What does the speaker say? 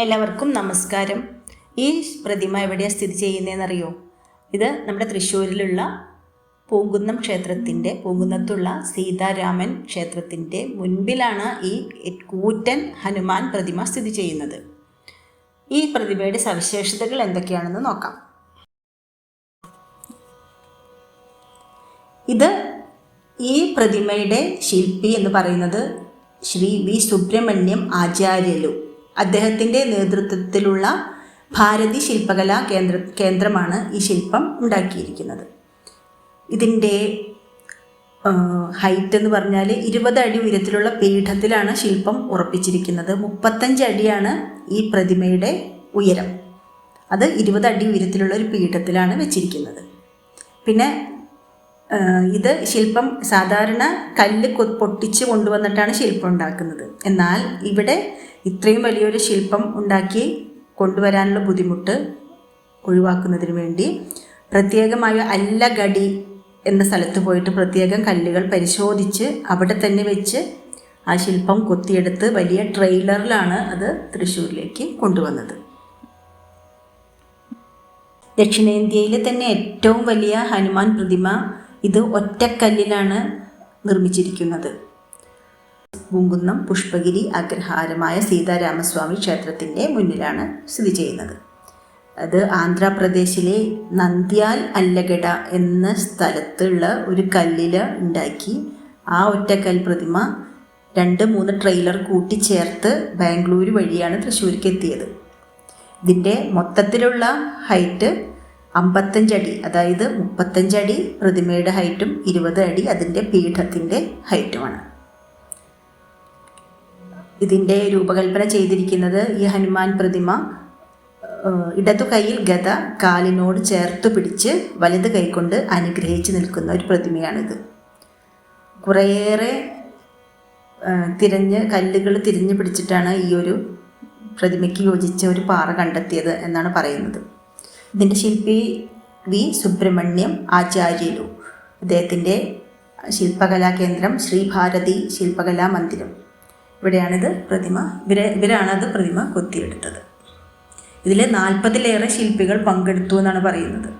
എല്ലാവർക്കും നമസ്കാരം. ഈ പ്രതിമ എവിടെയാണ് സ്ഥിതി ചെയ്യുന്നതെന്നറിയോ? ഇത് നമ്മുടെ തൃശ്ശൂരിലുള്ള പൂങ്കുന്നത്തുള്ള സീതാരാമൻ ക്ഷേത്രത്തിൻ്റെ മുൻപിലാണ് ഈ കൂറ്റൻ ഹനുമാൻ പ്രതിമ സ്ഥിതി ചെയ്യുന്നത്. ഈ പ്രതിമയുടെ സവിശേഷതകൾ എന്തൊക്കെയാണെന്ന് നോക്കാം. ഈ പ്രതിമയുടെ ശില്പി എന്ന് പറയുന്നത് ശ്രീ വി സുബ്രഹ്മണ്യം ആചാര്യലു. അദ്ദേഹത്തിൻ്റെ നേതൃത്വത്തിലുള്ള ഭാരതി ശില്പകലാ കേന്ദ്രമാണ് ഈ ശില്പം ഉണ്ടാക്കിയിരിക്കുന്നത്. ഇതിൻ്റെ ഹൈറ്റ് എന്ന് പറഞ്ഞാൽ 20 അടി ഉയരത്തിലുള്ള പീഠത്തിലാണ് ശില്പം ഉറപ്പിച്ചിരിക്കുന്നത്. 35 അടിയാണ് ഈ പ്രതിമയുടെ ഉയരം. അത് 20 അടി ഉയരത്തിലുള്ള ഒരു പീഠത്തിലാണ് വെച്ചിരിക്കുന്നത്. പിന്നെ ഇത് ശില്പം സാധാരണ കല്ല് പൊട്ടിച്ച് കൊണ്ടുവന്നിട്ടാണ് ശില്പം ഉണ്ടാക്കുന്നത്. എന്നാൽ ഇവിടെ ഇത്രയും വലിയൊരു ശില്പം ഉണ്ടാക്കി കൊണ്ടുവരാനുള്ള ബുദ്ധിമുട്ട് ഒഴിവാക്കുന്നതിന് വേണ്ടി പ്രത്യേകമായ അല്ലഗഡി എന്ന സ്ഥലത്ത് പോയിട്ട് പ്രത്യേകം കല്ലുകൾ പരിശോധിച്ച് അവിടെ തന്നെ വെച്ച് ആ ശില്പം കൊത്തിയെടുത്ത് വലിയ ട്രെയിലറിലാണ് അത് തൃശ്ശൂരിലേക്ക് കൊണ്ടുവന്നത്. ദക്ഷിണേന്ത്യയിലെ തന്നെ ഏറ്റവും വലിയ ഹനുമാൻ പ്രതിമ ഇത് ഒറ്റക്കല്ലിലാണ് നിർമ്മിച്ചിരിക്കുന്നത്. പൂങ്കുന്നം പുഷ്പഗിരി അഗ്രഹാരമായ സീതാരാമസ്വാമി ക്ഷേത്രത്തിൻ്റെ മുന്നിലാണ് സ്ഥിതി ചെയ്യുന്നത്. അത് ആന്ധ്രാപ്രദേശിലെ നന്ദ്യാൽ അല്ലഗഡ എന്ന സ്ഥലത്തുള്ള ഒരു കല്ലിൽ ഉണ്ടാക്കി ആ ഒറ്റക്കൽ പ്രതിമ 2-3 ട്രെയിലർ കൂട്ടിച്ചേർത്ത് ബാംഗ്ലൂർ വഴിയാണ് തൃശ്ശൂർക്ക് എത്തിയത്. ഇതിൻ്റെ മൊത്തത്തിലുള്ള ഹൈറ്റ് 55 അടി, അതായത് 35 അടി പ്രതിമയുടെ ഹൈറ്റും 20 അടി അതിൻ്റെ പീഠത്തിൻ്റെ ഹൈറ്റുമാണ്. ഇതിൻ്റെ രൂപകൽപ്പന ചെയ്തിരിക്കുന്നത് ഈ ഹനുമാൻ പ്രതിമ ഇടതു കൈയിൽ ഗദ കാലിനോട് ചേർത്ത് പിടിച്ച് വലത് കൈകൊണ്ട് അനുഗ്രഹിച്ച് നിൽക്കുന്ന ഒരു പ്രതിമയാണിത്. കുറേയേറെ കല്ലുകൾ തിരിഞ്ഞ് പിടിച്ചിട്ടാണ് ഈ ഒരു പ്രതിമയ്ക്ക് യോജിച്ച ഒരു പാറ കണ്ടെത്തിയത് എന്നാണ് പറയുന്നത്. ഇതിൻ്റെ ശില്പി വി സുബ്രഹ്മണ്യം ആചാര്യലു. അദ്ദേഹത്തിൻ്റെ ശില്പകലാ കേന്ദ്രം ശ്രീഭാരതി ശില്പകലാ മന്ദിരം. ഇവിടെയാണിത് ഇവരാണത് പ്രതിമ കൊത്തിയെടുത്തത്. ഇതിൽ 40-ലേറെ ശില്പികൾ പങ്കെടുത്തു എന്നാണ് പറയുന്നത്.